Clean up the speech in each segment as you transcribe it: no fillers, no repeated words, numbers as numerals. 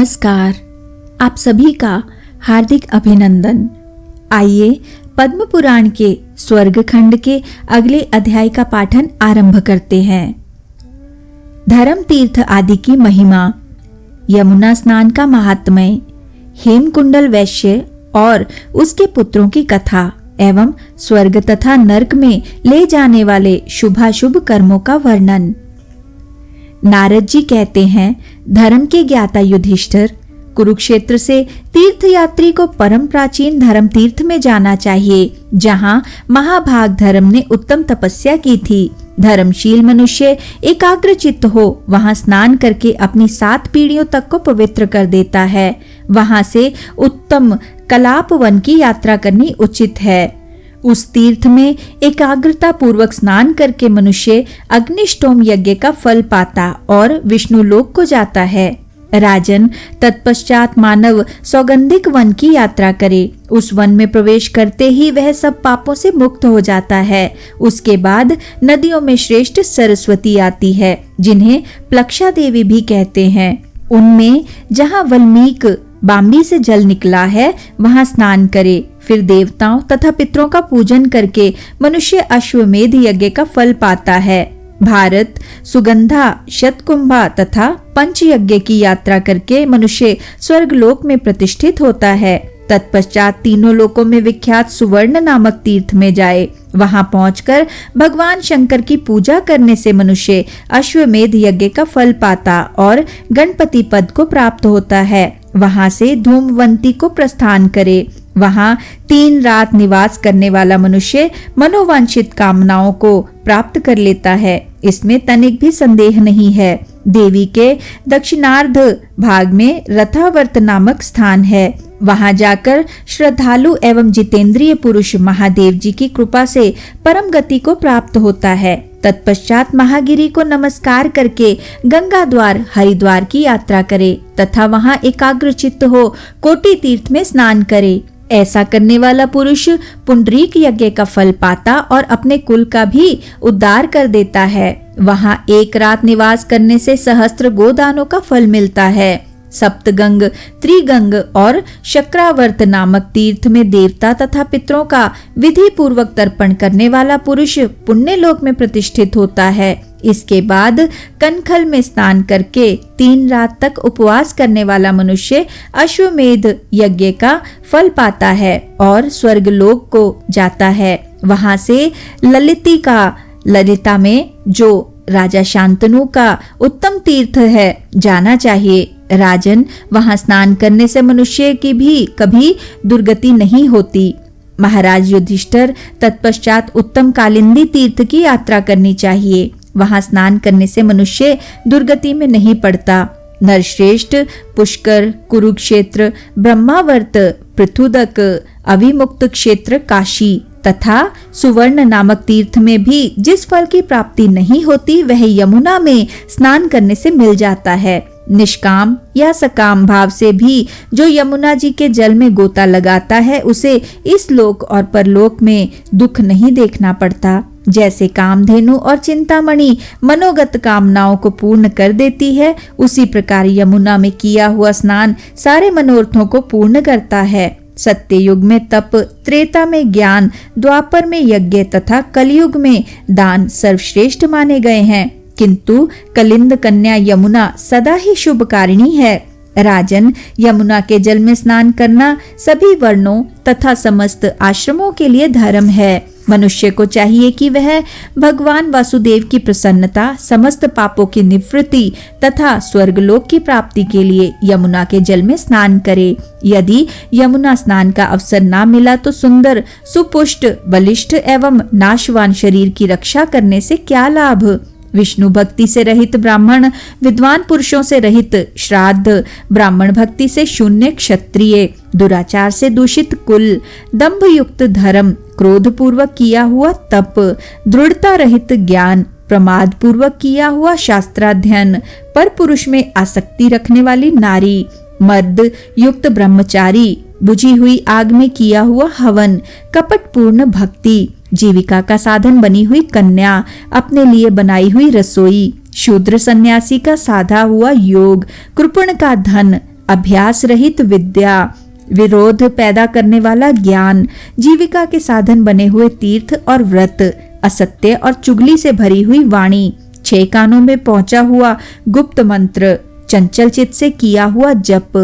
नमस्कार। आप सभी का हार्दिक अभिनंदन। आइए पद्म पुराण के स्वर्ग खंड के अगले अध्याय का पाठन आरंभ करते हैं। धर्म तीर्थ आदि की महिमा, यमुना स्नान का महात्म्य, हेमकुंडल वैश्य और उसके पुत्रों की कथा एवं स्वर्ग तथा नरक में ले जाने वाले शुभाशुभ कर्मों का वर्णन। नारद जी कहते हैं, धर्म के ज्ञाता युधिष्ठिर, कुरुक्षेत्र से तीर्थयात्री को परम प्राचीन धर्म तीर्थ में जाना चाहिए, जहां महाभाग धर्म ने उत्तम तपस्या की थी। धर्मशील मनुष्य एकाग्र चित्त हो वहां स्नान करके अपनी 7 पीढ़ियों तक को पवित्र कर देता है। वहां से उत्तम कलाप वन की यात्रा करनी उचित है। उस तीर्थ में एकाग्रता पूर्वक स्नान करके मनुष्य अग्निष्टोम यज्ञ का फल पाता और विष्णु लोक को जाता है। राजन, तत्पश्चात मानव सौगंधिक वन की यात्रा करे। उस वन में प्रवेश करते ही वह सब पापों से मुक्त हो जाता है। उसके बाद नदियों में श्रेष्ठ सरस्वती आती है, जिन्हें प्लक्षा देवी भी कहते हैं। उनमें जहाँ वल्मीक बाम्बी से जल निकला है वहां स्नान करे। फिर देवताओं तथा पितरों का पूजन करके मनुष्य अश्वमेध यज्ञ का फल पाता है। भारत, सुगंधा, शतकुंभा तथा पंच यज्ञ की यात्रा करके मनुष्य स्वर्गलोक में प्रतिष्ठित होता है। तत्पश्चात तीनों लोकों में विख्यात सुवर्ण नामक तीर्थ में जाए। वहां पहुंचकर भगवान शंकर की पूजा करने से मनुष्य अश्वमेध यज्ञ का फल पाता और गणपति पद को प्राप्त होता है। वहां से धूमवंती को प्रस्थान करे। वहां 3 रात निवास करने वाला मनुष्य मनोवांछित कामनाओं को प्राप्त कर लेता है। इसमें तनिक भी संदेह नहीं है। देवी के दक्षिणार्ध भाग में रथावर्त नामक स्थान है। वहां जाकर श्रद्धालु एवं जितेंद्रिय पुरुष महादेव जी की कृपा से परम गति को प्राप्त होता है। तत्पश्चात महागिरी को नमस्कार करके गंगा द्वार हरिद्वार की यात्रा करे तथा वहां एकाग्र चित्त हो कोटि तीर्थ में स्नान करे। ऐसा करने वाला पुरुष पुंडरीक यज्ञ का फल पाता और अपने कुल का भी उद्धार कर देता है। वहां 1 रात निवास करने से सहस्त्र गोदानों का फल मिलता है। सप्तगंग, त्रिगंग और शक्रावर्त नामक तीर्थ में देवता तथा पितरों का विधि पूर्वक तर्पण करने वाला पुरुष पुण्य लोक में प्रतिष्ठित होता है। इसके बाद कनखल में स्नान करके 3 रात तक उपवास करने वाला मनुष्य अश्वमेध यज्ञ का फल पाता है और स्वर्गलोक को जाता है। वहां से ललिता में जो राजा शांतनु का उत्तम तीर्थ है जाना चाहिए। राजन, वहां स्नान करने से मनुष्य की भी कभी दुर्गति नहीं होती। महाराज युधिष्ठिर, तत्पश्चात उत्तम कालिंदी तीर्थ की यात्रा करनी चाहिए। वहां स्नान करने से मनुष्य दुर्गति में नहीं पड़ता। नरश्रेष्ठ, पुष्कर, कुरुक्षेत्र, ब्रह्मावर्त, पृथुदक, अविमुक्त क्षेत्र काशी तथा सुवर्ण नामक तीर्थ में भी जिस फल की प्राप्ति नहीं होती वह यमुना में स्नान करने से मिल जाता है। निष्काम या सकाम भाव से भी जो यमुना जी के जल में गोता लगाता है उसे इस लोक और परलोक में दुख नहीं देखना पड़ता। जैसे कामधेनु और चिंतामणि मनोगत कामनाओं को पूर्ण कर देती है, उसी प्रकार यमुना में किया हुआ स्नान सारे मनोरथों को पूर्ण करता है। सत्य युग में तप, त्रेता में ज्ञान, द्वापर में यज्ञ तथा कलयुग में दान सर्वश्रेष्ठ माने गए हैं, किंतु कलिंद कन्या यमुना सदा ही शुभकारिणी है। राजन, यमुना के जल में स्नान करना सभी वर्णों तथा समस्त आश्रमों के लिए धर्म है। मनुष्य को चाहिए कि वह भगवान वासुदेव की प्रसन्नता, समस्त पापों की निवृत्ति तथा स्वर्गलोक की प्राप्ति के लिए यमुना के जल में स्नान करे। यदि यमुना स्नान का अवसर ना मिला तो सुंदर, सुपुष्ट, बलिष्ठ एवं नाशवान शरीर की रक्षा करने से क्या लाभ। विष्णु भक्ति से रहित ब्राह्मण, विद्वान पुरुषों से रहित श्राद्ध, ब्राह्मण भक्ति से शून्य क्षत्रिय, दुराचार से दूषित कुल, दंभ युक्त धर्म, क्रोध पूर्वक किया हुआ तप, दृढ़ता रहित ज्ञान, प्रमाद पूर्वक किया हुआ शास्त्राध्ययन, पर पुरुष में आसक्ति रखने वाली नारी, मर्द युक्त ब्रह्मचारी, बुझी हुई आग में किया हुआ हवन, कपट पूर्ण भक्ति, जीविका का साधन बनी हुई कन्या, अपने लिए बनाई हुई रसोई, शूद्र सन्यासी का साधा हुआ योग, कृपण का धन, अभ्यास रहित विद्या, विरोध पैदा करने वाला ज्ञान, जीविका के साधन बने हुए तीर्थ और व्रत, असत्य और चुगली से भरी हुई वाणी, 6 कानों में पहुंचा हुआ गुप्त मंत्र, चंचल चित्त से किया हुआ जप,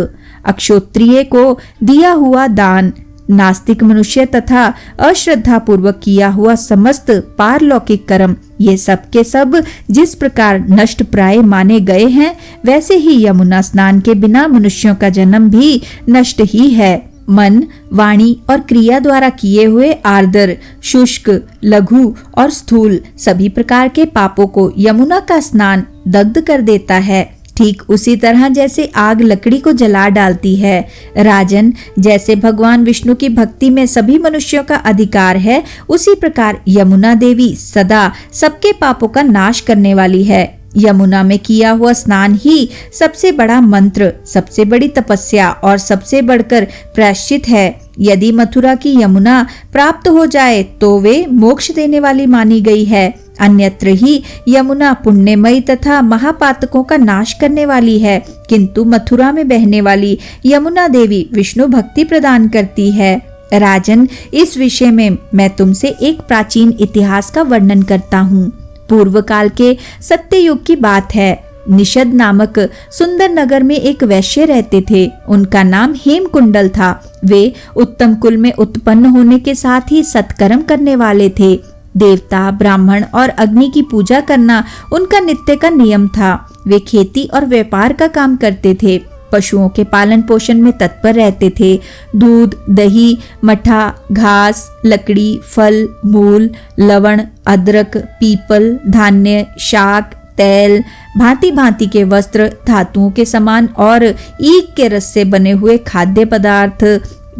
अक्षोत्रिय को दिया हुआ दान, नास्तिक मनुष्य तथा अश्रद्धा पूर्वक किया हुआ समस्त पारलौकिक कर्म, ये सब के सब जिस प्रकार नष्ट प्राय माने गए हैं, वैसे ही यमुना स्नान के बिना मनुष्यों का जन्म भी नष्ट ही है। मन, वाणी और क्रिया द्वारा किए हुए आर्द्र, शुष्क, लघु और स्थूल सभी प्रकार के पापों को यमुना का स्नान दग्ध कर देता है। ठीक उसी तरह जैसे आग लकड़ी को जला डालती है। राजन, जैसे भगवान विष्णु की भक्ति में सभी मनुष्यों का अधिकार है, उसी प्रकार यमुना देवी सदा सबके पापों का नाश करने वाली है। यमुना में किया हुआ स्नान ही सबसे बड़ा मंत्र, सबसे बड़ी तपस्या और सबसे बढ़कर प्रायश्चित है। यदि मथुरा की यमुना प्राप्त हो जाए तो वे मोक्ष देने वाली मानी गई है। अन्यत्र ही यमुना पुण्यमयी तथा महापातकों का नाश करने वाली है, किंतु मथुरा में बहने वाली यमुना देवी विष्णु भक्ति प्रदान करती है। राजन, इस विषय में मैं तुमसे एक प्राचीन इतिहास का वर्णन करता हूँ। पूर्व काल के सत्ययुग की बात है। निषद नामक सुंदर नगर में एक वैश्य रहते थे। उनका नाम हेमकुंडल था। वे उत्तम कुल में उत्पन्न होने के साथ ही सत्कर्म करने वाले थे। देवता, ब्राह्मण और अग्नि की पूजा करना उनका नित्य का नियम था। वे खेती और व्यापार का काम करते थे। पशुओं के पालन पोषण में तत्पर रहते थे। दूध, दही, मठा, घास, लकड़ी, फल, मूल, लवण, अदरक, पीपल, धान्य, शाक, तेल, भांति भांति के वस्त्र, धातुओं के सामान और ईख के रस से बने हुए खाद्य पदार्थ,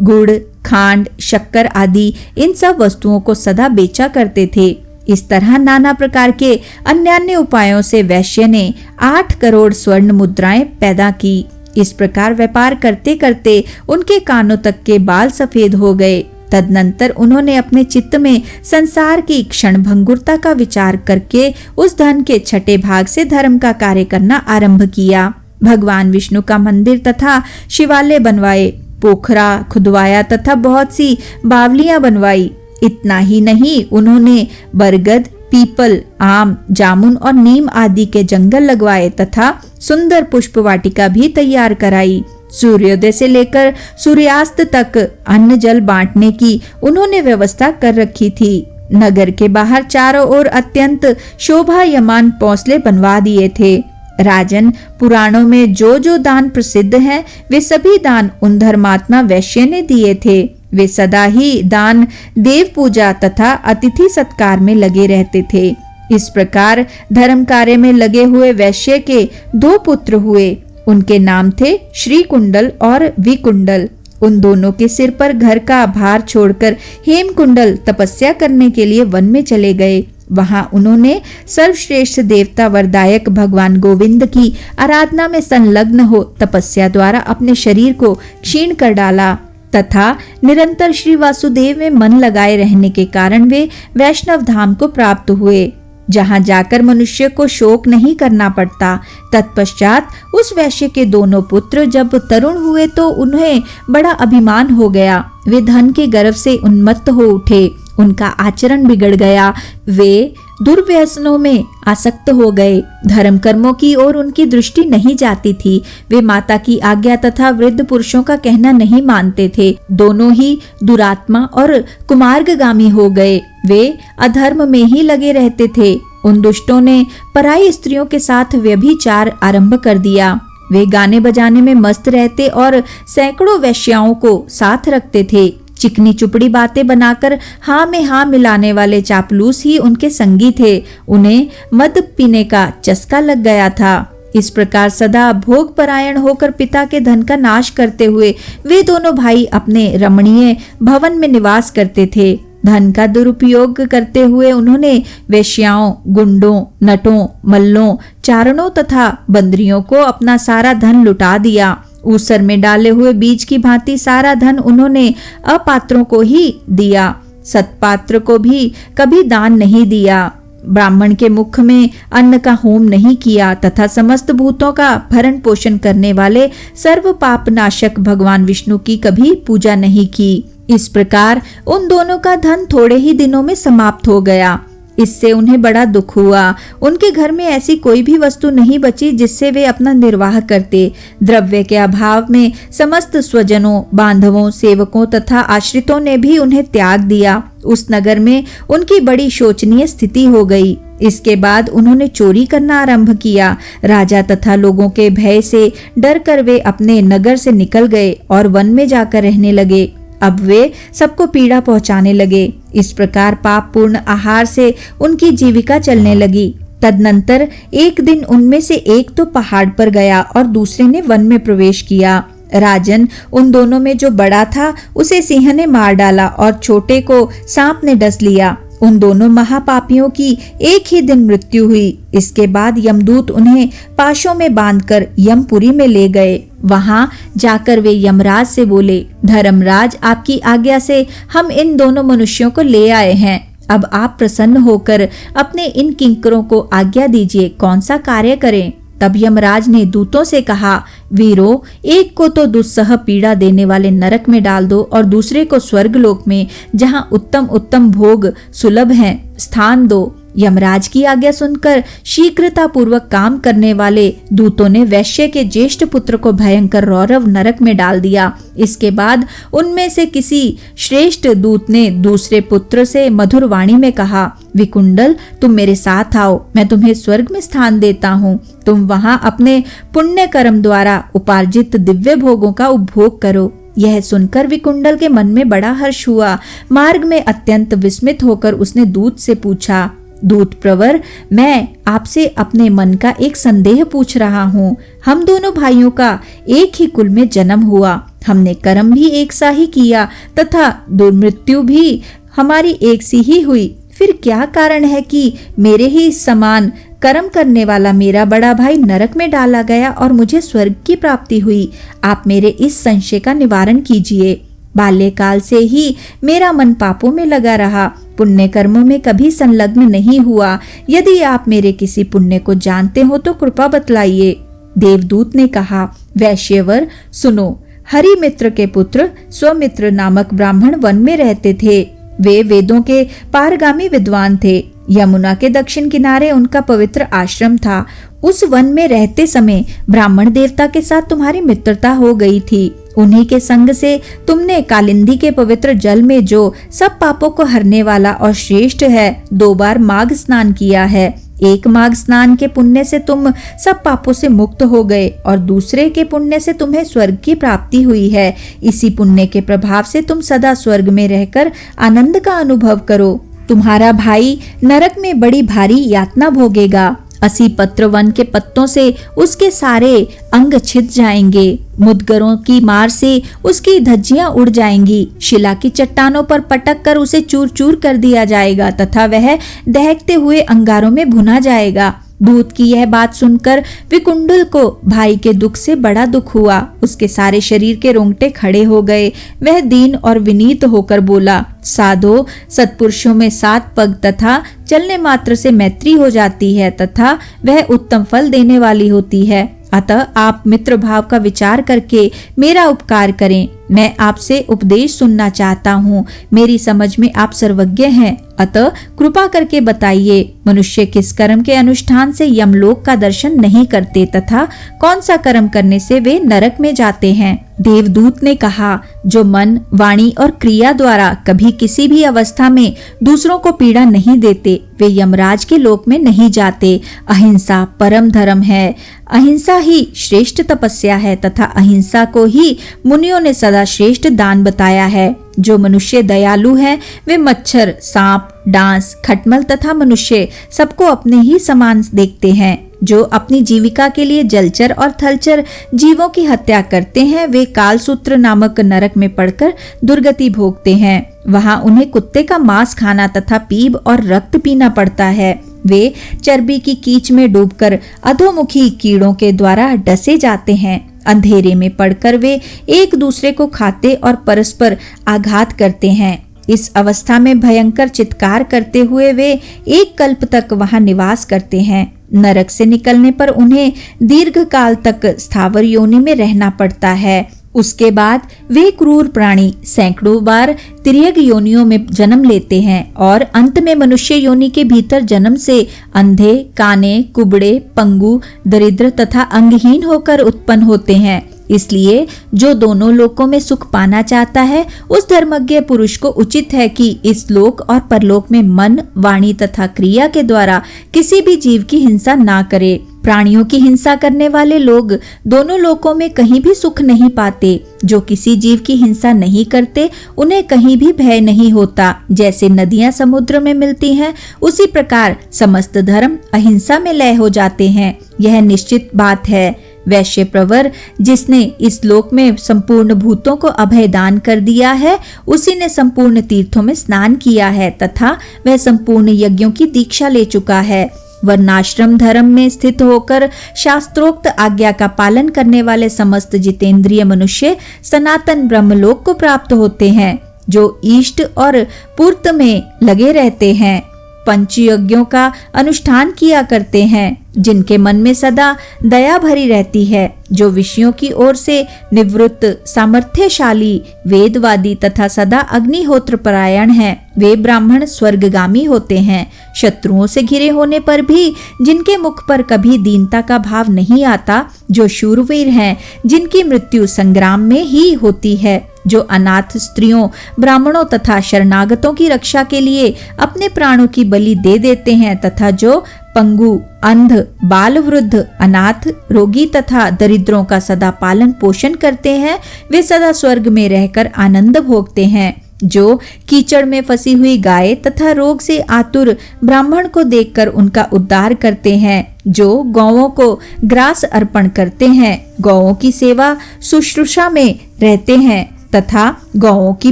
गुड़, खांड, शक्कर आदि इन सब वस्तुओं को सदा बेचा करते थे। इस तरह नाना प्रकार के अन्यान्य उपायों से वैश्य ने 8 करोड़ स्वर्ण मुद्राएं पैदा की। इस प्रकार व्यापार करते करते उनके कानों तक के बाल सफेद हो गए। तदनंतर उन्होंने अपने चित्त में संसार की क्षण भंगुरता का विचार करके उस धन के छठे भाग से धर्म का कार्य करना आरंभ किया। भगवान विष्णु का मंदिर तथा शिवालय बनवाए, पोखरा खुदवाया तथा बहुत सी बावलियां बनवाई। इतना ही नहीं, उन्होंने बरगद, पीपल, आम, जामुन और नीम आदि के जंगल लगवाए तथा सुंदर पुष्प वाटिका भी तैयार कराई। सूर्योदय से लेकर सूर्यास्त तक अन्न जल बांटने की उन्होंने व्यवस्था कर रखी थी। नगर के बाहर चारों ओर अत्यंत शोभायमान पौसले बनवा दिए थे। राजन, पुराणों में जो जो दान प्रसिद्ध हैं, वे सभी दान उन धर्मात्मा वैश्य ने दिए थे। वे सदा ही दान, देव पूजा तथा अतिथि सत्कार में लगे रहते थे। इस प्रकार धर्म कार्य में लगे हुए वैश्य के 2 पुत्र हुए। उनके नाम थे श्री कुंडल और विकुंडल। उन दोनों के सिर पर घर का भार छोड़कर हेमकुंडल तपस्या करने के लिए वन में चले गए। वहां उन्होंने सर्वश्रेष्ठ देवता वरदायक भगवान गोविंद की आराधना में संलग्न हो तपस्या द्वारा अपने शरीर को क्षीण कर डाला तथा निरंतर श्री वासुदेव में मन लगाए रहने के कारण वे वैष्णव धाम को प्राप्त हुए, जहां जाकर मनुष्य को शोक नहीं करना पड़ता। तत्पश्चात उस वैश्य के दोनों पुत्र जब तरुण हुए तो उन्हें बड़ा अभिमान हो गया। वे धन के गर्व से उन्मत्त हो उठे। उनका आचरण बिगड़ गया। वे दुर्व्यसनों में आसक्त हो गए। धर्म कर्मों की ओर उनकी दृष्टि नहीं जाती थी। वे माता की आज्ञा तथा वृद्ध पुरुषों का कहना नहीं मानते थे। दोनों ही दुरात्मा और कुमार्गगामी हो गए। वे अधर्म में ही लगे रहते थे। उन दुष्टों ने पराई स्त्रियों के साथ व्यभिचार आरंभ कर दिया। वे गाने बजाने में मस्त रहते और सैकड़ों वेश्याओं को साथ रखते थे। चिकनी चुपड़ी बातें बनाकर हाँ में हाँ मिलाने वाले चापलूस ही उनके संगी थे। उन्हें मद पीने का चस्का लग गया था। इस प्रकार सदा भोग परायण होकर पिता के धन का नाश करते हुए वे दोनों भाई अपने रमणीय भवन में निवास करते थे। धन का दुरुपयोग करते हुए उन्होंने वेश्याओं, गुंडों, नटों, मल्लों, चारणों तथा बंदरियों को अपना सारा धन लुटा दिया। ऊसर में डाले हुए बीज की भांति सारा धन उन्होंने अपात्रों को ही दिया। सत्पात्र को भी कभी दान नहीं दिया। ब्राह्मण के मुख में अन्न का होम नहीं किया तथा समस्त भूतों का भरण पोषण करने वाले सर्व पाप नाशक भगवान विष्णु की कभी पूजा नहीं की। इस प्रकार उन दोनों का धन थोड़े ही दिनों में समाप्त हो गया। इससे उन्हें बड़ा दुख हुआ। उनके घर में ऐसी कोई भी वस्तु नहीं बची जिससे वे अपना निर्वाह करते। द्रव्य के अभाव में समस्त स्वजनों, बांधवों, सेवकों तथा आश्रितों ने भी उन्हें त्याग दिया। उस नगर में उनकी बड़ी शोचनीय स्थिति हो गई। इसके बाद उन्होंने चोरी करना आरंभ किया। राजा तथा लोगों के भय से डर कर वे अपने नगर से निकल गए और वन में जाकर रहने लगे। अब वे सबको पीड़ा पहुंचाने लगे। इस प्रकार पाप पूर्ण आहार से उनकी जीविका चलने लगी। तदनंतर एक दिन उनमें से एक तो पहाड़ पर गया और दूसरे ने वन में प्रवेश किया। राजन, उन दोनों में जो बड़ा था उसे सिंह ने मार डाला और छोटे को सांप ने डस लिया। उन दोनों महापापियों की एक ही दिन मृत्यु हुई। इसके बाद यमदूत उन्हें पाशों में बांधकर यमपुरी में ले गए। वहां जाकर वे यमराज से बोले, धर्मराज, आपकी आज्ञा से हम इन दोनों मनुष्यों को ले आए हैं। अब आप प्रसन्न होकर अपने इन किंकरों को आज्ञा दीजिए, कौन सा कार्य करें। तब यमराज ने दूतों से कहा, वीरों, एक को तो दुस्सह पीड़ा देने वाले नरक में डाल दो और दूसरे को स्वर्गलोक में, जहां उत्तम उत्तम भोग सुलभ हैं, स्थान दो। यमराज की आज्ञा सुनकर शीघ्रता पूर्वक काम करने वाले दूतों ने वैश्य के ज्येष्ठ पुत्र को भयंकर रौरव नरक में डाल दिया। इसके बाद उनमें से किसी श्रेष्ठ दूत ने दूसरे पुत्र से मधुर वाणी में कहा, विकुंडल, तुम मेरे साथ आओ, मैं तुम्हें स्वर्ग में स्थान देता हूँ। तुम वहाँ अपने पुण्य कर्म द्वारा उपार्जित दिव्य भोगों का उपभोग करो। यह सुनकर विकुंडल के मन में बड़ा हर्ष हुआ। मार्ग में अत्यंत विस्मित होकर उसने दूत से पूछा, दूत प्रवर, मैं आपसे अपने मन का एक संदेह पूछ रहा हूँ। हम दोनों भाइयों का एक ही कुल में जन्म हुआ, हमने कर्म भी एक सा ही किया तथा दुर्मृत्यु भी हमारी एक सी ही हुई। फिर क्या कारण है कि मेरे ही समान कर्म करने वाला मेरा बड़ा भाई नरक में डाला गया और मुझे स्वर्ग की प्राप्ति हुई? आप मेरे इस संशय का निवारण कीजिए। बाल्यकाल से ही मेरा मन पापों में लगा रहा, पुण्य कर्मों में कभी संलग्न नहीं हुआ। यदि आप मेरे किसी पुण्य को जानते हो तो कृपा बतलाइए। देवदूत ने कहा, वैश्यवर, सुनो। हरि मित्र के पुत्र स्वमित्र नामक ब्राह्मण वन में रहते थे। वे वेदों के पारगामी विद्वान थे। यमुना के दक्षिण किनारे उनका पवित्र आश्रम था। उस वन में रहते समय ब्राह्मण देवता के साथ तुम्हारी मित्रता हो गई थी। उन्हीं के संग से तुमने कालिंदी के पवित्र जल में, जो सब पापों को हरने वाला और श्रेष्ठ है, 2 बार माघ स्नान किया है। एक माघ स्नान के पुण्य से तुम सब पापों से मुक्त हो गए और दूसरे के पुण्य से तुम्हें स्वर्ग की प्राप्ति हुई है। इसी पुण्य के प्रभाव से तुम सदा स्वर्ग में रहकर आनंद का अनुभव करो। तुम्हारा भाई नरक में बड़ी भारी यातना भोगेगा। 80 पत्र वन के पत्तों से उसके सारे अंग छिद जाएंगे। मुदगरों की मार से उसकी धज्जियां उड़ जाएंगी। शिला की चट्टानों पर पटक कर उसे चूर चूर कर दिया जाएगा तथा वह दहकते हुए अंगारों में भुना जाएगा। दूत की यह बात सुनकर विकुंडल को भाई के दुख से बड़ा दुख हुआ। उसके सारे शरीर के रोंगटे खड़े हो गए। वह दीन और विनीत होकर बोला, साधो, सत्पुरुषों में 7 पग तथा चलने मात्र से मैत्री हो जाती है तथा वह उत्तम फल देने वाली होती है। अतः आप मित्र भाव का विचार करके मेरा उपकार करें। मैं आपसे उपदेश सुनना चाहता हूँ। मेरी समझ में आप सर्वज्ञ हैं, अतः कृपा करके बताइए, मनुष्य किस कर्म के अनुष्ठान से यमलोक का दर्शन नहीं करते तथा कौन सा कर्म करने से वे नरक में जाते हैं? देवदूत ने कहा, जो मन, वाणी और क्रिया द्वारा कभी किसी भी अवस्था में दूसरों को पीड़ा नहीं देते, वे यमराज के लोक में नहीं जाते। अहिंसा परम धर्म है। अहिंसा ही श्रेष्ठ तपस्या है तथा अहिंसा को ही मुनियों ने सदा श्रेष्ठ दान बताया है। जो मनुष्य दयालु हैं, वे मच्छर, सांप, डांस, खटमल तथा मनुष्य सबको अपने ही समान देखते हैं। जो अपनी जीविका के लिए जलचर और थलचर जीवों की हत्या करते हैं, वे कालसूत्र नामक नरक में पड़कर दुर्गति भोगते हैं। वहां उन्हें कुत्ते का मांस खाना तथा पीप और रक्त पीना पड़ता है। वे चर्बी की कीच में डूबकर अधोमुखी कीड़ों के द्वारा डसे जाते हैं। अंधेरे में पड़कर वे एक दूसरे को खाते और परस्पर आघात करते हैं। इस अवस्था में भयंकर चित्कार करते हुए वे एक कल्प तक वहां निवास करते हैं। नरक से निकलने पर उन्हें दीर्घ काल तक स्थावर योनि में रहना पड़ता है। उसके बाद वे क्रूर प्राणी सैकड़ों बार तिर्यक योनियों में जन्म लेते हैं और अंत में मनुष्य योनि के भीतर जन्म से अंधे, काने, कुबड़े, पंगु, दरिद्र तथा अंगहीन होकर उत्पन्न होते हैं। इसलिए जो दोनों लोकों में सुख पाना चाहता है, उस धर्मज्ञ पुरुष को उचित है कि इस लोक और परलोक में मन, वाणी तथा क्रिया के द्वारा किसी भी जीव की हिंसा ना करे। प्राणियों की हिंसा करने वाले लोग दोनों लोकों में कहीं भी सुख नहीं पाते। जो किसी जीव की हिंसा नहीं करते, उन्हें कहीं भी भय नहीं होता। जैसे नदियां समुद्र में मिलती हैं, उसी प्रकार समस्त धर्म अहिंसा में लय हो जाते हैं। यह निश्चित बात है। वैश्य प्रवर जिसने इस लोक में संपूर्ण भूतों को अभय दान कर दिया है, उसी ने संपूर्ण तीर्थों में स्नान किया है तथा वह संपूर्ण यज्ञों की दीक्षा ले चुका है। वर्णाश्रम धर्म में स्थित होकर शास्त्रोक्त आज्ञा का पालन करने वाले समस्त जितेंद्रिय मनुष्य सनातन ब्रह्मलोक को प्राप्त होते हैं। जो इष्ट और पूर्त में लगे रहते हैं, पंच यज्ञों का अनुष्ठान किया करते हैं, जिनके मन में सदा दया भरी रहती है, जो विषयों की ओर से निवृत्त, सामर्थ्यशाली, वेदवादी तथा सदा अग्निहोत्र परायण हैं, वे ब्राह्मण स्वर्गगामी होते हैं। शत्रुओं से घिरे होने पर भी जिनके मुख पर कभी दीनता का भाव नहीं आता, जो शूरवीर हैं, जिनकी मृत्यु संग्राम में ही होती है, जो अनाथ स्त्रियों, ब्राह्मणों तथा शरणागतों की रक्षा के लिए अपने प्राणों की बलि दे देते हैं तथा जो पंगु, अंध, बाल, वृद्ध, अनाथ, रोगी तथा दरिद्रों का सदा पालन पोषण करते हैं, वे सदा स्वर्ग में रहकर आनंद भोगते हैं। जो कीचड़ में फंसी हुई गाय तथा रोग से आतुर ब्राह्मण को देखकर उनका उद्धार करते हैं, जो गौओं को ग्रास अर्पण करते हैं, गौओं की सेवा शुश्रूषा में रहते हैं तथा गौओं की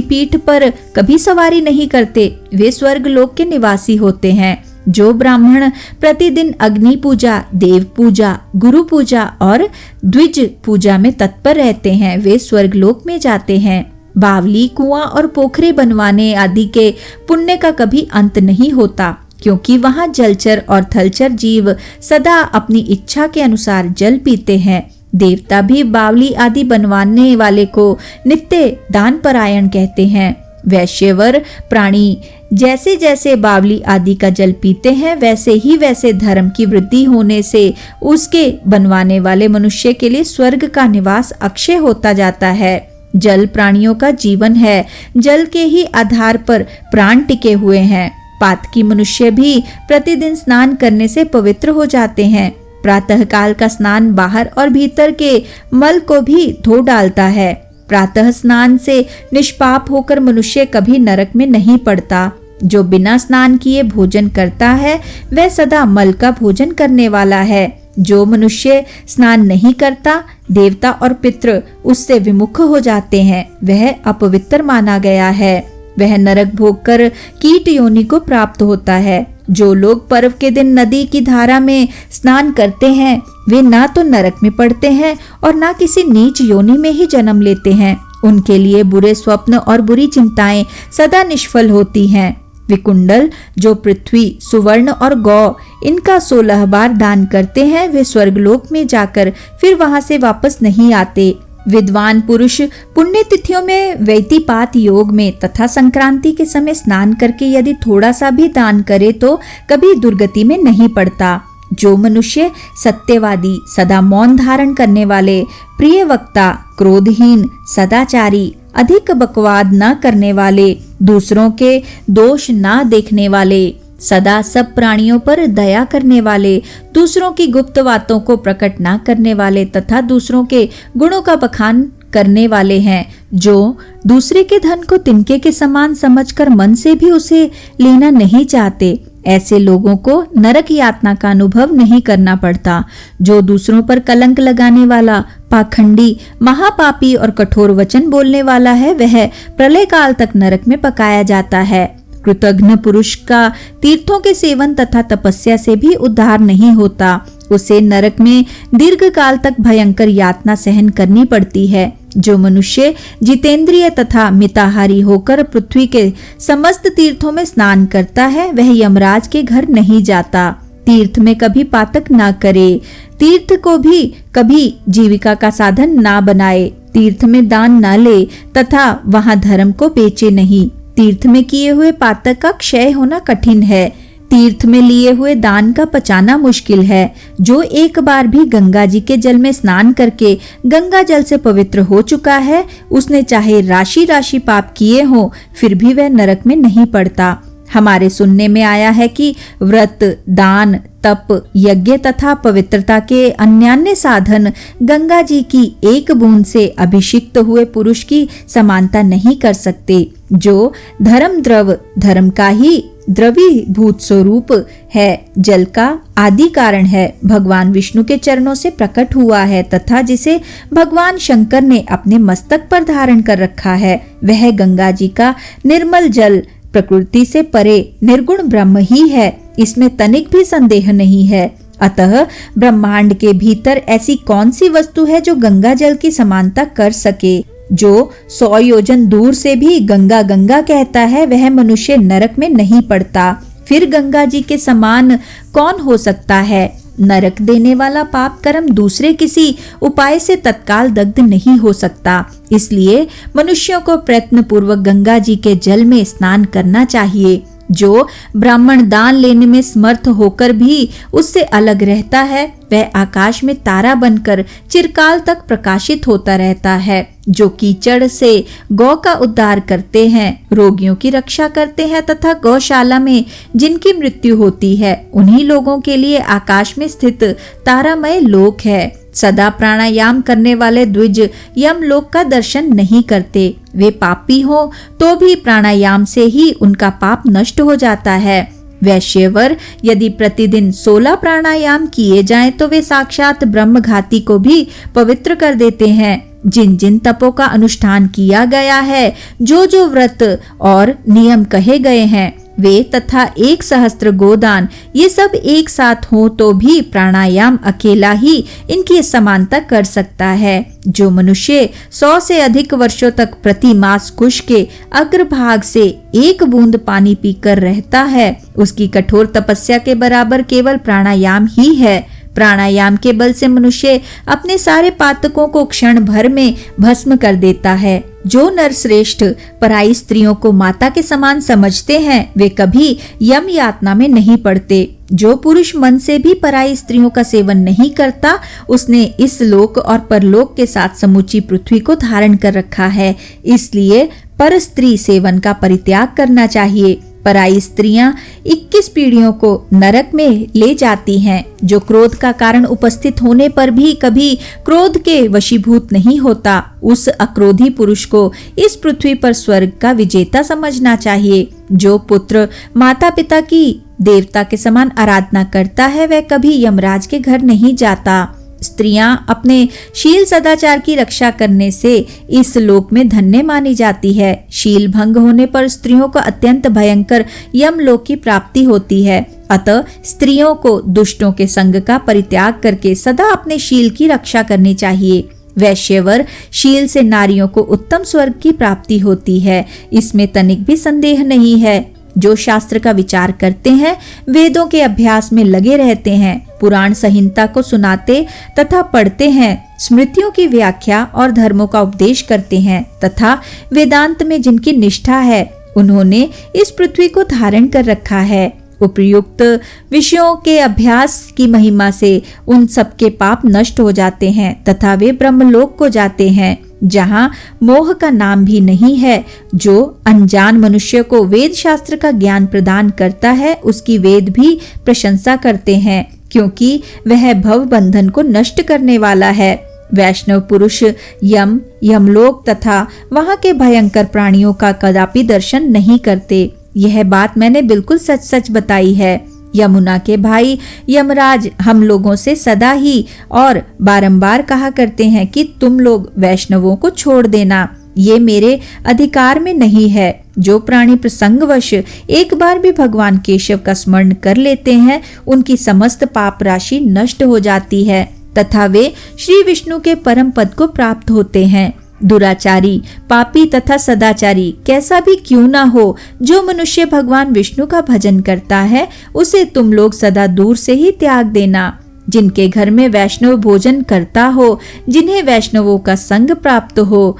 पीठ पर कभी सवारी नहीं करते, वे स्वर्ग लोक के निवासी होते हैं। जो ब्राह्मण प्रतिदिन अग्नि पूजा, देव पूजा, गुरु पूजा और द्विज पूजा में तत्पर रहते हैं, वे स्वर्ग लोक में जाते हैं। बावली, कुआं और पोखरे बनवाने आदि के पुण्य का कभी अंत नहीं होता, क्योंकि वहां जलचर और थलचर जीव सदा अपनी इच्छा के अनुसार जल पीते हैं। देवता भी बावली आदि बनवाने वाले को नित्य दान परायण कहते हैं। वैश्यवर प्राणी जैसे जैसे बावली आदि का जल पीते हैं, वैसे धर्म की वृद्धि होने से उसके बनवाने वाले मनुष्य के लिए स्वर्ग का निवास अक्षय होता जाता है। जल प्राणियों का जीवन है, जल के ही आधार पर प्राण टिके हुए हैं। पातकी मनुष्य भी प्रतिदिन स्नान करने से पवित्र हो जाते हैं। प्रातः काल का स्नान बाहर और भीतर के मल को भी धो डालता है। प्रातः स्नान से निष्पाप होकर मनुष्य कभी नरक में नहीं पड़ता। जो बिना स्नान किए भोजन करता है, वह सदा मल का भोजन करने वाला है। जो मनुष्य स्नान नहीं करता, देवता और पितृ उससे विमुख हो जाते हैं, वह अपवित्र माना गया है। वह नरक भोगकर कीट योनि को प्राप्त होता है। जो लोग पर्व के दिन नदी की धारा में स्नान करते हैं, वे ना तो नरक में पड़ते हैं और ना किसी नीच योनि में ही जन्म लेते हैं। उनके लिए बुरे स्वप्न और बुरी चिंताएं सदा निष्फल होती हैं। विकुंडल जो पृथ्वी, सुवर्ण और गौ इनका 16 बार दान करते हैं, वे स्वर्गलोक में जाकर फिर वहां से वापस नहीं आते। विद्वान पुरुष पुण्य तिथियों में वैतिपात योग में तथा संक्रांति के समय स्नान करके यदि थोड़ा सा भी दान करे तो कभी दुर्गति में नहीं पड़ता। जो मनुष्य सत्यवादी, सदा मौन धारण करने वाले, प्रिय वक्ता, क्रोधहीन, सदाचारी, अधिक बकवाद न करने वाले, दूसरों के दोष न देखने वाले, सदा सब प्राणियों पर दया करने वाले, दूसरों की गुप्त बातों को प्रकट न करने वाले तथा दूसरों के गुणों का बखान करने वाले हैं। जो दूसरे के धन को तिनके के समान समझकर मन से भी उसे लेना नहीं चाहते, ऐसे लोगों को नरक यातना का अनुभव नहीं करना पड़ता। जो दूसरों पर कलंक लगाने वाला, पाखंडी, महापापी और कठोर वचन बोलने वाला है, वह प्रलय काल तक नरक में पकाया जाता है। कृतघ्न पुरुष का तीर्थों के सेवन तथा तपस्या से भी उद्धार नहीं होता। उसे नरक में दीर्घ काल तक भयंकर यातना सहन करनी पड़ती है। जो मनुष्य जितेंद्रिय तथा मिताहारी होकर पृथ्वी के समस्त तीर्थों में स्नान करता है वह यमराज के घर नहीं जाता। तीर्थ में कभी पातक ना करे, तीर्थ को भी कभी जीविका का साधन ना बनाए, तीर्थ में दान ना ले तथा वहां धर्म को बेचे नहीं। तीर्थ में किए हुए पातक का क्षय होना कठिन है, तीर्थ में लिए हुए दान का पचाना मुश्किल है। जो एक बार भी गंगा जी के जल में स्नान करके गंगा जल से पवित्र हो चुका है, उसने चाहे राशि राशि पाप किए हो फिर भी वह नरक में नहीं पड़ता। हमारे सुनने में आया है कि व्रत, दान, तप, यज्ञ तथा पवित्रता के अन्यान्य साधन गंगा जी की एक बूंद से अभिषिक्त हुए पुरुष की समानता नहीं कर सकते। जो धर्म द्रव धर्म का ही द्रवीभूत स्वरूप है, जल का आदि कारण है, भगवान विष्णु के चरणों से प्रकट हुआ है तथा जिसे भगवान शंकर ने अपने मस्तक पर धारण कर रखा है, वह गंगा जी का निर्मल जल प्रकृति से परे निर्गुण ब्रह्म ही है। इसमें तनिक भी संदेह नहीं है। अतः ब्रह्मांड के भीतर ऐसी कौन सी वस्तु है जो गंगा जल की समानता कर सके। जो 100 योजन दूर से भी गंगा गंगा कहता है वह मनुष्य नरक में नहीं पड़ता। फिर गंगा जी के समान कौन हो सकता है। नरक देने वाला पाप कर्म दूसरे किसी उपाय से तत्काल दग्ध नहीं हो सकता। इसलिए मनुष्यों को प्रयत्न पूर्वक गंगा जी के जल में स्नान करना चाहिए। जो ब्राह्मण दान लेने में समर्थ होकर भी उससे अलग रहता है वह आकाश में तारा बनकर चिरकाल तक प्रकाशित होता रहता है। जो कीचड़ से गौ का उद्धार करते हैं, रोगियों की रक्षा करते हैं तथा गौशाला में जिनकी मृत्यु होती है, उन्हीं लोगों के लिए आकाश में स्थित तारामय लोक है। सदा प्राणायाम करने वाले द्विज यमलोक का दर्शन नहीं करते। वे पापी हो तो भी प्राणायाम से ही उनका पाप नष्ट हो जाता है। वैश्यवर यदि प्रतिदिन 16 प्राणायाम किए जाएं तो वे साक्षात ब्रह्मघाती को भी पवित्र कर देते हैं। जिन जिन तपों का अनुष्ठान किया गया है, जो जो व्रत और नियम कहे गए हैं, वे तथा 1,000 गोदान ये सब एक साथ हो तो भी प्राणायाम अकेला ही इनकी समानता कर सकता है। जो मनुष्य 100 से अधिक वर्षों तक प्रति मास कुश के अग्रभाग से एक बूंद पानी पीकर रहता है, उसकी कठोर तपस्या के बराबर केवल प्राणायाम ही है। प्राणायाम के बल से मनुष्य अपने सारे पातकों को क्षण भर में भस्म कर देता है। जो नर श्रेष्ठ पराई स्त्रियों को माता के समान समझते हैं वे कभी यम यातना में नहीं पड़ते। जो पुरुष मन से भी पराई स्त्रियों का सेवन नहीं करता उसने इस लोक और परलोक के साथ समूची पृथ्वी को धारण कर रखा है। इसलिए पर स्त्री सेवन का परित्याग करना चाहिए। पराई स्त्रियां 21 पीढ़ियों को नरक में ले जाती हैं। जो क्रोध का कारण उपस्थित होने पर भी कभी क्रोध के वशीभूत नहीं होता, उस अक्रोधी पुरुष को इस पृथ्वी पर स्वर्ग का विजेता समझना चाहिए। जो पुत्र माता पिता की देवता के समान आराधना करता है वह कभी यमराज के घर नहीं जाता। स्त्रियां अपने शील सदाचार की रक्षा करने से इस लोक में धन्य मानी जाती है। शील भंग होने पर स्त्रियों को अत्यंत भयंकर यमलोक की प्राप्ति होती है। अतः स्त्रियों को दुष्टों के संग का परित्याग करके सदा अपने शील की रक्षा करनी चाहिए। वैश्यवर शील से नारियों को उत्तम स्वर्ग की प्राप्ति होती है, इसमें तनिक भी संदेह नहीं है। जो शास्त्र का विचार करते हैं, वेदों के अभ्यास में लगे रहते हैं, पुराण संहिता को सुनाते तथा पढ़ते हैं, स्मृतियों की व्याख्या और धर्मों का उपदेश करते हैं तथा वेदांत में जिनकी निष्ठा है उन्होंने इस पृथ्वी को धारण कर रखा है। उपयुक्त विषयों के अभ्यास की महिमा से उन सबके पाप नष्ट हो जाते हैं तथा वे ब्रह्मलोक को जाते हैं जहाँ मोह का नाम भी नहीं है। जो अनजान मनुष्य को वेद शास्त्र का ज्ञान प्रदान करता है उसकी वेद भी प्रशंसा करते हैं, क्योंकि वह भव बंधन को नष्ट करने वाला है। वैष्णव पुरुष यमलोक तथा वहाँ के भयंकर प्राणियों का कदापि दर्शन नहीं करते। यह बात मैंने बिल्कुल सच सच बताई है। यमुना के भाई यमराज हम लोगों से सदा ही और बारंबार कहा करते हैं कि तुम लोग वैष्णवों को छोड़ देना, ये मेरे अधिकार में नहीं है। जो प्राणी प्रसंगवश एक बार भी भगवान केशव का स्मरण कर लेते हैं उनकी समस्त पाप राशि नष्ट हो जाती है तथा वे श्री विष्णु के परम पद को प्राप्त होते हैं। दुराचारी, पापी तथा सदाचारी कैसा भी क्यों ना हो, जो मनुष्य भगवान विष्णु का भजन करता है उसे तुम लोग सदा दूर से ही त्याग देना। जिनके घर में वैष्णव भोजन करता हो, जिन्हें वैष्णवों का संग प्राप्त हो,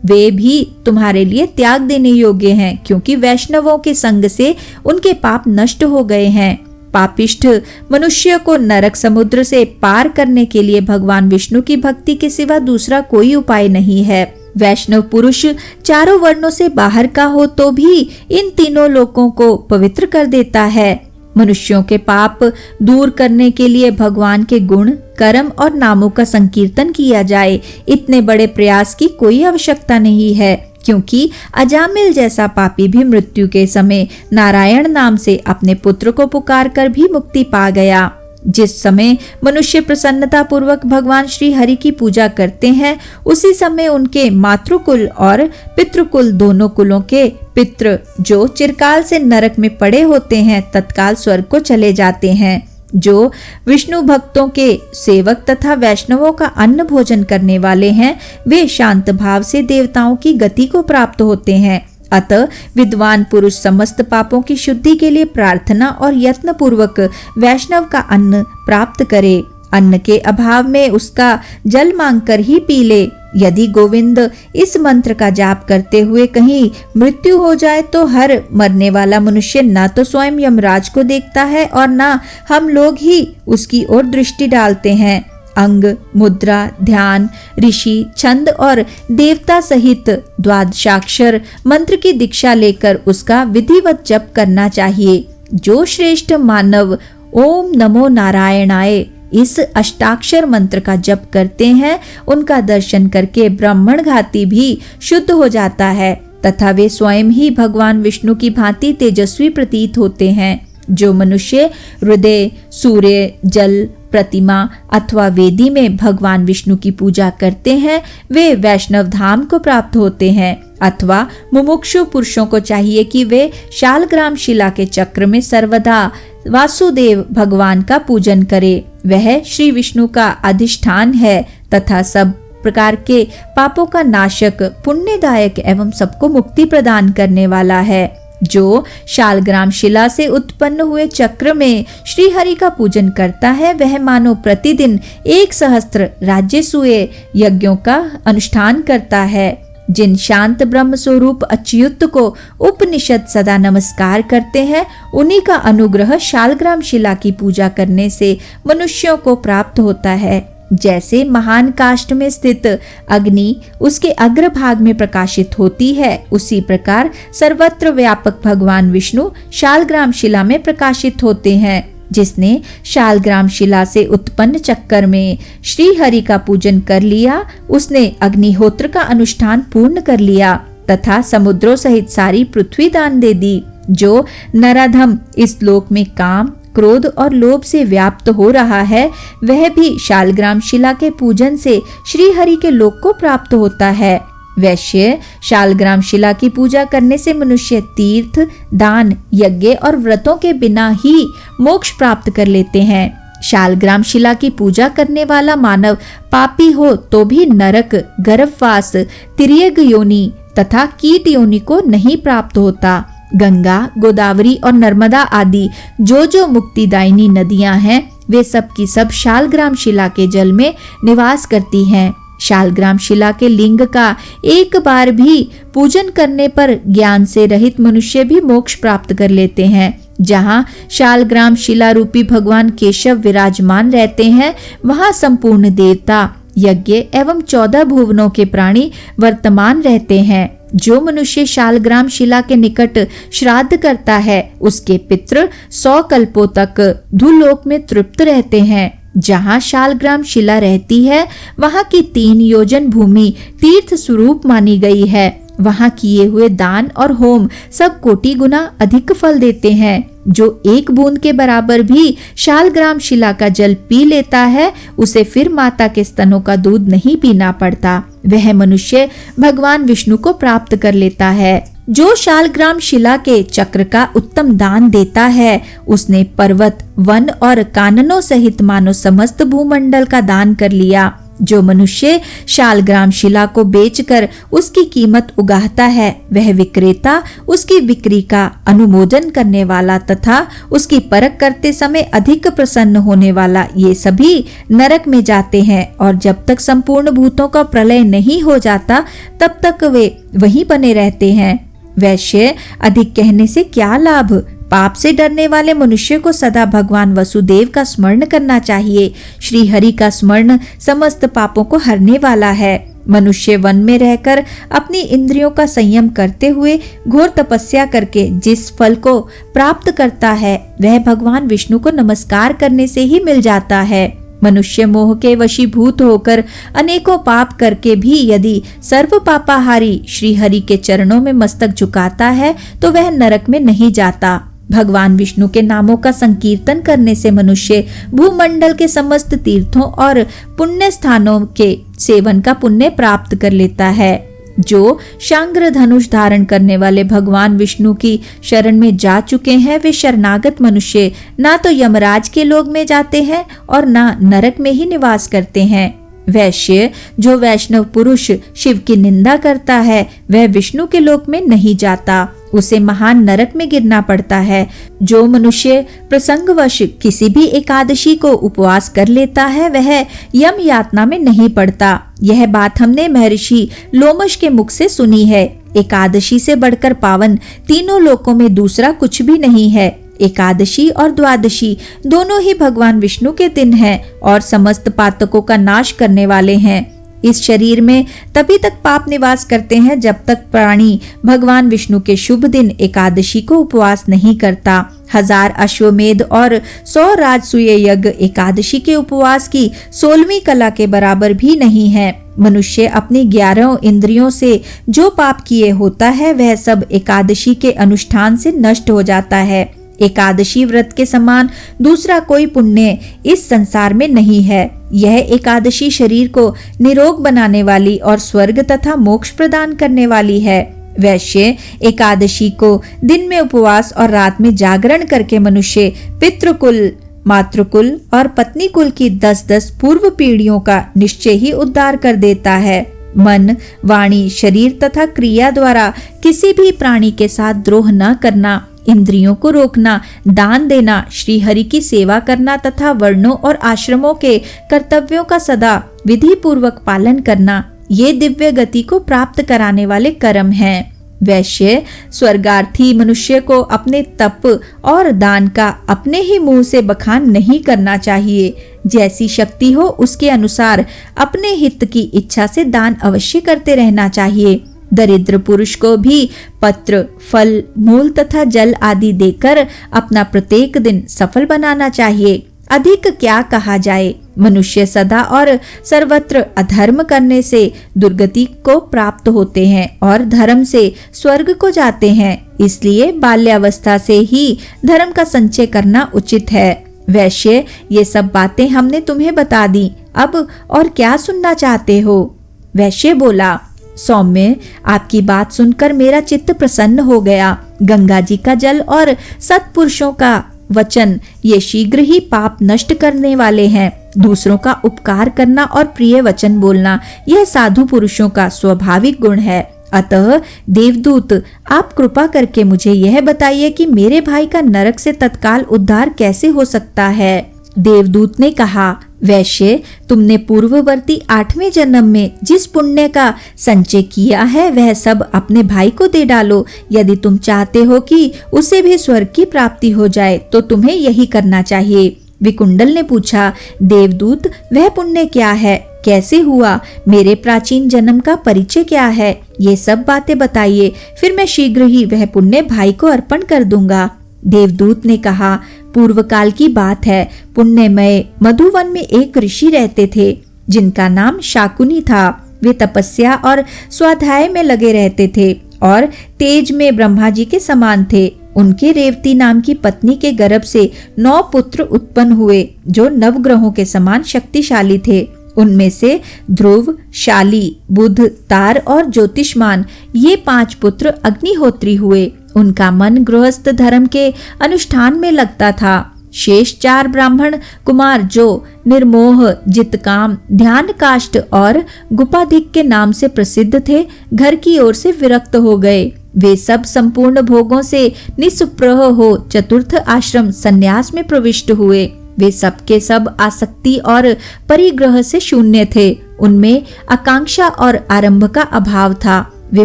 वे भी तुम्हारे लिए त्याग देने योग्य हैं, क्योंकि वैष्णवों के संग से उनके पाप नष्ट हो गए हैं। पापिष्ठ मनुष्य को नरक समुद्र से पार करने के लिए भगवान विष्णु की भक्ति के सिवा दूसरा कोई उपाय नहीं है। वैष्णव पुरुष चारों वर्णों से बाहर का हो तो भी इन तीनों लोकों को पवित्र कर देता है। मनुष्यों के पाप दूर करने के लिए भगवान के गुण, कर्म और नामों का संकीर्तन किया जाए, इतने बड़े प्रयास की कोई आवश्यकता नहीं है, क्योंकि अजामिल जैसा पापी भी मृत्यु के समय नारायण नाम से अपने पुत्र को पुकार कर भी मुक्ति पा गया। जिस समय मनुष्य प्रसन्नता पूर्वक भगवान श्री हरि की पूजा करते हैं, उसी समय उनके मातृकुल और पितृकुल दोनों कुलों के पितृ जो चिरकाल से नरक में पड़े होते हैं, तत्काल स्वर्ग को चले जाते हैं। जो विष्णु भक्तों के सेवक तथा वैष्णवों का अन्न भोजन करने वाले हैं, वे शांत भाव से देवताओं की गति को प्राप्त होते हैं। अतः विद्वान पुरुष समस्त पापों की शुद्धि के लिए प्रार्थना और यत्न पूर्वक वैष्णव का अन्न प्राप्त करे। अन्न के अभाव में उसका जल मांगकर ही पी ले। यदि गोविंद इस मंत्र का जाप करते हुए कहीं मृत्यु हो जाए तो हर मरने वाला मनुष्य न तो स्वयं यमराज को देखता है और न हम लोग ही उसकी ओर दृष्टि डालते हैं। अंग, मुद्रा, ध्यान, ऋषि, छंद और देवता सहित द्वादशाक्षर मंत्र की दीक्षा लेकर उसका विधिवत जप करना चाहिए। जो श्रेष्ठ मानव ओम नमो नारायणाय इस अष्टाक्षर मंत्र का जप करते हैं, उनका दर्शन करके ब्राह्मण घाती भी शुद्ध हो जाता है तथा वे स्वयं ही भगवान विष्णु की भांति तेजस्वी प्रतीत होते हैं। जो मनुष्य हृदय, सूर्य, जल, प्रतिमा अथवा वेदी में भगवान विष्णु की पूजा करते हैं, वे वैष्णव धाम को प्राप्त होते हैं। अथवा मुमुक्षु पुरुषों को चाहिए कि वे शालग्राम शिला के चक्र में सर्वदा वासुदेव भगवान का पूजन करें। वह श्री विष्णु का अधिष्ठान है तथा सब प्रकार के पापों का नाशक, पुण्यदायक एवं सबको मुक्ति प्रदान करने वाला है। जो शालग्राम शिला से उत्पन्न हुए चक्र में श्री हरि का पूजन करता है, वह मानो प्रतिदिन 1,000 राजसूय यज्ञों का अनुष्ठान करता है। जिन शांत ब्रह्म स्वरूप अच्युत को उपनिषद सदा नमस्कार करते हैं, उन्हीं का अनुग्रह शालग्राम शिला की पूजा करने से मनुष्यों को प्राप्त होता है। जैसे महान काष्ठ में स्थित अग्नि उसके अग्रभाग में प्रकाशित होती है, उसी प्रकार सर्वत्र व्यापक भगवान विष्णु शालग्राम शिला में प्रकाशित होते हैं। जिसने शालग्राम शिला से उत्पन्न चक्कर में श्री हरि का पूजन कर लिया, उसने अग्निहोत्र का अनुष्ठान पूर्ण कर लिया तथा समुद्रों सहित सारी पृथ्वी दान दे दी। जो नराधम इस लोक में काम, क्रोध और लोभ से व्याप्त हो रहा है, वह भी शालग्राम शिला के पूजन से श्री हरि के लोक को प्राप्त होता है। वैश्य शालग्राम शिला की पूजा करने से मनुष्य तीर्थ, दान, यज्ञ और व्रतों के बिना ही मोक्ष प्राप्त कर लेते हैं। शालग्राम शिला की पूजा करने वाला मानव पापी हो तो भी नरक, गर्भवास, तिर्यक योनि तथा कीट योनि को नहीं प्राप्त होता। गंगा, गोदावरी और नर्मदा आदि जो मुक्तिदायिनी नदियां हैं, वे सब की सब शालग्राम शिला के जल में निवास करती हैं। शालग्राम शिला के लिंग का एक बार भी पूजन करने पर ज्ञान से रहित मनुष्य भी मोक्ष प्राप्त कर लेते हैं। जहाँ शालग्राम शिला रूपी भगवान केशव विराजमान रहते हैं, वहाँ संपूर्ण देवता, यज्ञ एवं 14 भुवनों के प्राणी वर्तमान रहते हैं। जो मनुष्य शालग्राम शिला के निकट श्राद्ध करता है, उसके पितृ 100 कल्पों तक धूलोक में तृप्त रहते हैं। जहाँ शालग्राम शिला रहती है, वहाँ की 3 योजन भूमि तीर्थ स्वरूप मानी गई है। वहाँ किए हुए दान और होम सब कोटि गुना अधिक फल देते हैं। जो 1 बूंद के बराबर भी शालग्राम शिला का जल पी लेता है, उसे फिर माता के स्तनों का दूध नहीं पीना पड़ता। वह मनुष्य भगवान विष्णु को प्राप्त कर लेता है। जो शालग्राम शिला के चक्र का उत्तम दान देता है, उसने पर्वत, वन और काननों सहित मानो समस्त भूमंडल का दान कर लिया। जो मनुष्य शालग्राम शिला को बेचकर उसकी कीमत उगाहता है, वह विक्रेता, उसकी बिक्री का अनुमोदन करने वाला तथा उसकी परख करते समय अधिक प्रसन्न होने वाला, ये सभी नरक में जाते हैं और जब तक संपूर्ण भूतों का प्रलय नहीं हो जाता तब तक वे वहीं बने रहते हैं। वैश्य, अधिक कहने से क्या लाभ? पाप से डरने वाले मनुष्य को सदा भगवान वसुदेव का स्मरण करना चाहिए। श्री हरि का स्मरण समस्त पापों को हरने वाला है। मनुष्य वन में रहकर अपनी इंद्रियों का संयम करते हुए घोर तपस्या करके जिस फल को प्राप्त करता है वह भगवान विष्णु को नमस्कार करने से ही मिल जाता है। मनुष्य मोह के वशीभूत होकर अनेकों पाप करके भी यदि सर्व पापाहारी श्री हरि के चरणों में मस्तक झुकाता है तो वह नरक में नहीं जाता। भगवान विष्णु के नामों का संकीर्तन करने से मनुष्य भूमंडल के समस्त तीर्थों और पुण्य स्थानों के सेवन का पुण्य प्राप्त कर लेता है। जो शांग्र धनुष धारण करने वाले भगवान विष्णु की शरण में जा चुके हैं वे शरणागत मनुष्य ना तो यमराज के लोक में जाते हैं और ना नरक में ही निवास करते हैं। वैश्य, जो वैष्णव पुरुष शिव की निंदा करता है वह विष्णु के लोक में नहीं जाता, उसे महान नरक में गिरना पड़ता है। जो मनुष्य प्रसंगवश किसी भी एकादशी को उपवास कर लेता है वह यम यातना में नहीं पड़ता। यह बात हमने महर्षि लोमश के मुख से सुनी है। एकादशी से बढ़कर पावन तीनों लोकों में दूसरा कुछ भी नहीं है। एकादशी और द्वादशी दोनों ही भगवान विष्णु के दिन हैं और समस्त पातकों का नाश करने वाले हैं। इस शरीर में तभी तक पाप निवास करते हैं जब तक प्राणी भगवान विष्णु के शुभ दिन एकादशी को उपवास नहीं करता। 1000 अश्वमेध और 100 राजसूय यज्ञ एकादशी के उपवास की 16वीं कला के बराबर भी नहीं है। मनुष्य अपनी 11 इंद्रियों से जो पाप किए होता है वह सब एकादशी के अनुष्ठान से नष्ट हो जाता है। एकादशी व्रत के समान दूसरा कोई पुण्य इस संसार में नहीं है। यह एकादशी शरीर को निरोग बनाने वाली और स्वर्ग तथा मोक्ष प्रदान करने वाली है। वैश्य, एकादशी को दिन में उपवास और रात में जागरण करके मनुष्य पितृकुल, मातृकुल और पत्नी कुल की 10-10 पूर्व पीढ़ियों का निश्चय ही उद्धार कर देता है। मन, वाणी, शरीर तथा क्रिया द्वारा किसी भी प्राणी के साथ द्रोह न करना, इंद्रियों को रोकना, दान देना, श्री हरि की सेवा करना तथा वर्णों और आश्रमों के कर्तव्यों का सदा विधि पूर्वक पालन करना, ये दिव्य गति को प्राप्त कराने वाले कर्म हैं। वैश्य, स्वर्गार्थी मनुष्य को अपने तप और दान का अपने ही मुंह से बखान नहीं करना चाहिए। जैसी शक्ति हो उसके अनुसार अपने हित की इच्छा से दान अवश्य करते रहना चाहिए। दरिद्र पुरुष को भी पत्र, फल, मूल तथा जल आदि देकर अपना प्रत्येक दिन सफल बनाना चाहिए। अधिक क्या कहा जाए। मनुष्य सदा और सर्वत्र अधर्म करने से दुर्गति को प्राप्त होते हैं और धर्म से स्वर्ग को जाते हैं। इसलिए बाल्यावस्था से ही धर्म का संचय करना उचित है। वैश्य, ये सब बातें हमने तुम्हें बता दी, अब और क्या सुनना चाहते हो? वैश्य बोला, सौम्य, आपकी बात सुनकर मेरा चित्त प्रसन्न हो गया। गंगा जी का जल और सत्पुरुषों का वचन ये शीघ्र ही पाप नष्ट करने वाले हैं। दूसरों का उपकार करना और प्रिय वचन बोलना यह साधु पुरुषों का स्वाभाविक गुण है। अतः देवदूत, आप कृपा करके मुझे यह बताइए कि मेरे भाई का नरक से तत्काल उद्धार कैसे हो सकता है? देवदूत ने कहा, वैश्य, तुमने पूर्ववर्ती 8वें जन्म में जिस पुण्य का संचय किया है वह सब अपने भाई को दे डालो। यदि तुम चाहते हो कि उसे भी स्वर्ग की प्राप्ति हो जाए तो तुम्हें यही करना चाहिए। विकुंडल ने पूछा, देवदूत, वह पुण्य क्या है, कैसे हुआ, मेरे प्राचीन जन्म का परिचय क्या है, ये सब बातें बताइए, फिर मैं शीघ्र ही वह पुण्य भाई को अर्पण कर दूंगा। देवदूत ने कहा, पूर्व काल की बात है। पुण्यमय मधुवन में एक ऋषि रहते थे जिनका नाम शाकुनी था। वे तपस्या और स्वाध्याय में लगे रहते थे और तेज में ब्रह्मा जी के समान थे। उनके रेवती नाम की पत्नी के गर्भ से 9 पुत्र उत्पन्न हुए जो नवग्रहों के समान शक्तिशाली थे। उनमें से ध्रुव, शाली, बुध, तार और ज्योतिष्मान ये 5 पुत्र अग्निहोत्री हुए। उनका मन गृहस्थ धर्म के अनुष्ठान में लगता था। शेष 4 ब्राह्मण कुमार जो निर्मोह, जितकाम, ध्यान काष्ट और गुपाधिक के नाम से प्रसिद्ध थे, घर की ओर से विरक्त हो गए। वे सब संपूर्ण भोगों से निस्पृह हो चतुर्थ आश्रम संन्यास में प्रविष्ट हुए। वे सब के सब आसक्ति और परिग्रह से शून्य थे। उनमें आकांक्षा और आरंभ का अभाव था। वे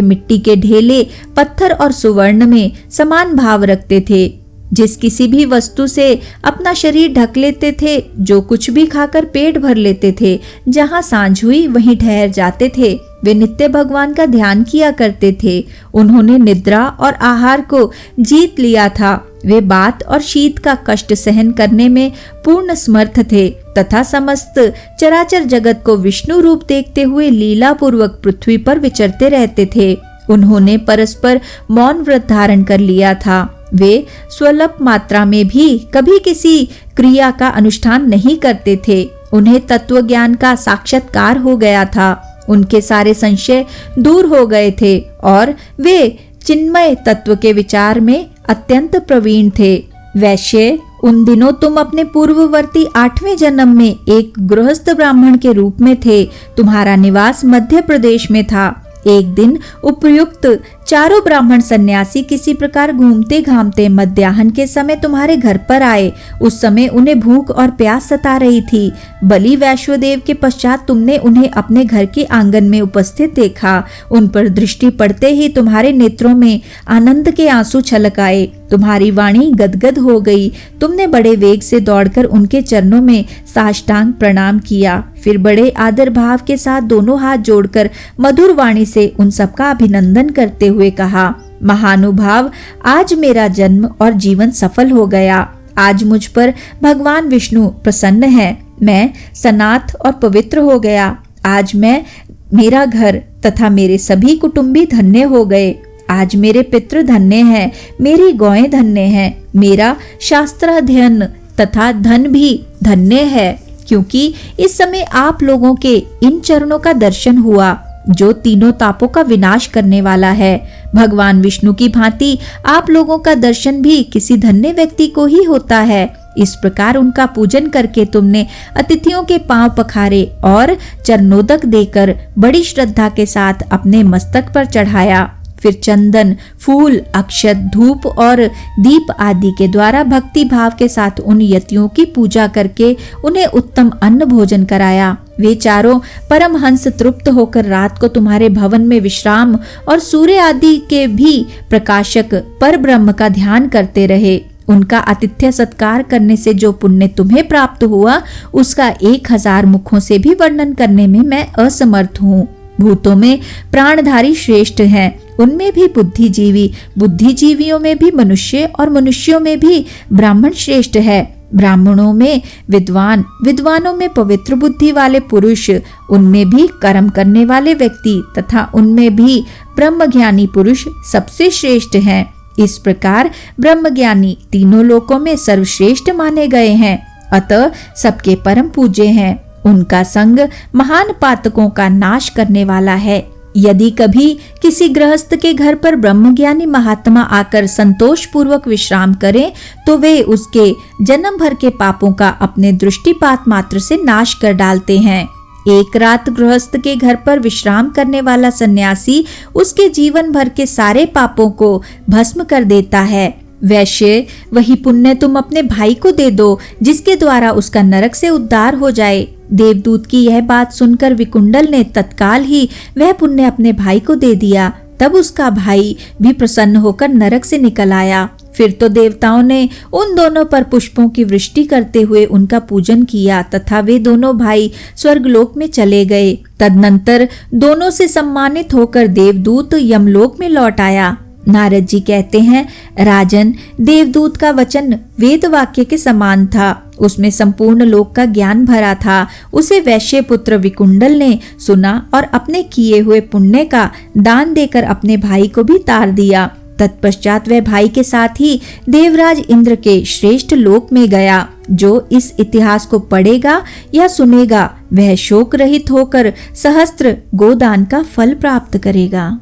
मिट्टी के ढेले, पत्थर और सुवर्ण में समान भाव रखते थे। जिस किसी भी वस्तु से अपना शरीर ढक लेते थे, जो कुछ भी खाकर पेट भर लेते थे, जहाँ सांझ हुई वहीं ठहर जाते थे। वे नित्य भगवान का ध्यान किया करते थे। उन्होंने निद्रा और आहार को जीत लिया था। वे बात और शीत का कष्ट सहन करने में पूर्ण समर्थ थे तथा समस्त चराचर जगत को विष्णु रूप देखते हुए लीला पूर्वक पृथ्वी पर विचरते रहते थे। उन्होंने परस्पर मौन व्रत धारण कर लिया था। वे स्वल्प मात्रा में भी कभी किसी क्रिया का अनुष्ठान नहीं करते थे। उन्हें तत्व ज्ञान का साक्षात्कार हो गया था। उनके सारे संशय दूर हो गए थे और वे चिन्मय तत्व के विचार में अत्यंत प्रवीण थे। वैश्य, उन दिनों तुम अपने पूर्ववर्ती 8वें जन्म में एक गृहस्थ ब्राह्मण के रूप में थे। तुम्हारा निवास मध्य प्रदेश में था। एक दिन उपयुक्त 4 ब्राह्मण सन्यासी किसी प्रकार घूमते घामते मध्याह्न के समय तुम्हारे घर पर आए। उस समय उन्हें भूख और प्यास सता रही थी। बलि वैश्वदेव के पश्चात तुमने उन्हें अपने घर के आंगन में उपस्थित देखा। उन पर दृष्टि पड़ते ही तुम्हारे नेत्रों में आनंद के आंसू छलक आए। तुम्हारी वाणी गदगद हो गई। तुमने बड़े वेग से दौड़कर उनके चरणों में साष्टांग प्रणाम किया। फिर बड़े आदर भाव के साथ दोनों हाथ जोड़कर मधुर वाणी से उन सबका अभिनंदन करते हुए कहा, महानुभाव, आज मेरा जन्म और जीवन सफल हो गया। आज मुझ पर भगवान विष्णु प्रसन्न है। मैं सनाथ और पवित्र हो गया। आज मेरा घर तथा मेरे सभी कुटुंबी धन्य हो गए। आज मेरे पितृ धन्य हैं, मेरी गौएं धन्य हैं, मेरा शास्त्राध्ययन तथा धन भी धन्य है, क्योंकि इस समय आप लोगों के इन चरणों का दर्शन हुआ जो तीनों तापों का विनाश करने वाला है। भगवान विष्णु की भांति आप लोगों का दर्शन भी किसी धन्य व्यक्ति को ही होता है। इस प्रकार उनका पूजन करके तुमने अतिथियों के पांव पखारे और चरणोदक देकर बड़ी श्रद्धा के साथ अपने मस्तक पर चढ़ाया। फिर चंदन, फूल, अक्षत, धूप और दीप आदि के द्वारा भक्ति भाव के साथ उन यतियों की पूजा करके उन्हें उत्तम अन्न भोजन कराया। वे चारों परमहंस तृप्त होकर रात को तुम्हारे भवन में विश्राम और सूर्य आदि के भी प्रकाशक पर ब्रह्म का ध्यान करते रहे। उनका आतिथ्य सत्कार करने से जो पुण्य तुम्हें प्राप्त हुआ, उसका 1000 मुखों से भी वर्णन करने में मैं असमर्थ हूँ। भूतों में प्राणधारी श्रेष्ठ हैं, उनमें भी बुद्धिजीवी, बुद्धिजीवियों में भी मनुष्य और मनुष्यों में भी ब्राह्मण श्रेष्ठ है। ब्राह्मणों में विद्वान, विद्वानों में पवित्र बुद्धि वाले पुरुष, उनमें भी कर्म करने वाले व्यक्ति तथा उनमें भी ब्रह्मज्ञानी पुरुष सबसे श्रेष्ठ हैं। इस प्रकार ब्रह्मज्ञानी तीनों लोकों में सर्वश्रेष्ठ माने गए हैं, अतः सबके परम पूज्य हैं। उनका संग महान पातकों का नाश करने वाला है। यदि कभी किसी गृहस्थ के घर पर ब्रह्मज्ञानी महात्मा आकर संतोष पूर्वक विश्राम करें, तो वे उसके जन्म भर के पापों का अपने दृष्टिपात मात्र से नाश कर डालते हैं। एक रात गृहस्थ के घर पर विश्राम करने वाला सन्यासी उसके जीवन भर के सारे पापों को भस्म कर देता है। वैश्य, वही पुण्य तुम अपने भाई को दे दो, जिसके द्वारा उसका नरक से उद्धार हो जाए। देवदूत की यह बात सुनकर विकुंडल ने तत्काल ही वह पुण्य अपने भाई को दे दिया। तब उसका भाई भी प्रसन्न होकर नरक से निकल आया। फिर तो देवताओं ने उन दोनों पर पुष्पों की वृष्टि करते हुए उनका पूजन किया तथा वे दोनों भाई स्वर्गलोक में चले गए। तदनंतर दोनों से सम्मानित होकर देवदूत यमलोक में लौट आया। नारद जी कहते हैं, राजन, देवदूत का वचन वेद वाक्य के समान था। उसमें संपूर्ण लोक का ज्ञान भरा था। उसे वैश्य पुत्र विकुंडल ने सुना और अपने किए हुए पुण्य का दान देकर अपने भाई को भी तार दिया। तत्पश्चात वह भाई के साथ ही देवराज इंद्र के श्रेष्ठ लोक में गया। जो इस इतिहास को पढ़ेगा या सुनेगा, वह शोक रहित होकर सहस्त्र गोदान का फल प्राप्त करेगा।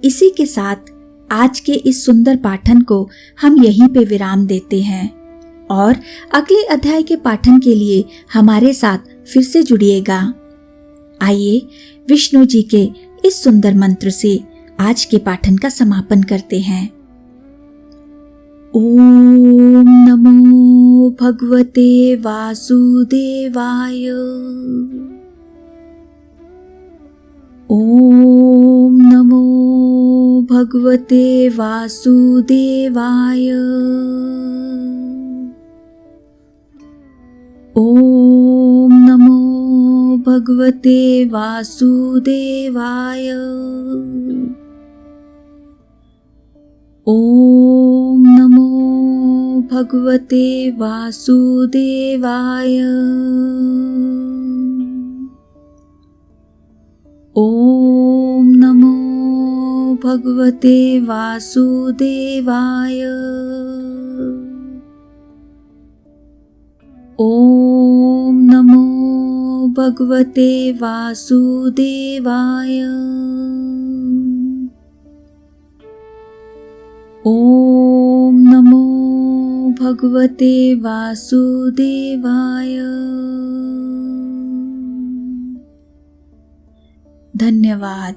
इसी के साथ आज के इस सुंदर पाठन को हम यहीं पे विराम देते हैं और अगले अध्याय के पाठन के लिए हमारे साथ फिर से जुड़िएगा। आइए विष्णु जी के इस सुंदर मंत्र से आज के पाठन का समापन करते हैं। ओम नमो भगवते वासुदेवाय। ओम नमो भगवते वासुदेवाय। ओम नमो भगवते वासुदेवाय। ओम नमो भगवते वासुदेवाय। ओम नमो भगवते वासुदेवाय। ओम नमो भगवते वासुदेवाय। ओम नमो भगवते वासुदेवाय। धन्यवाद।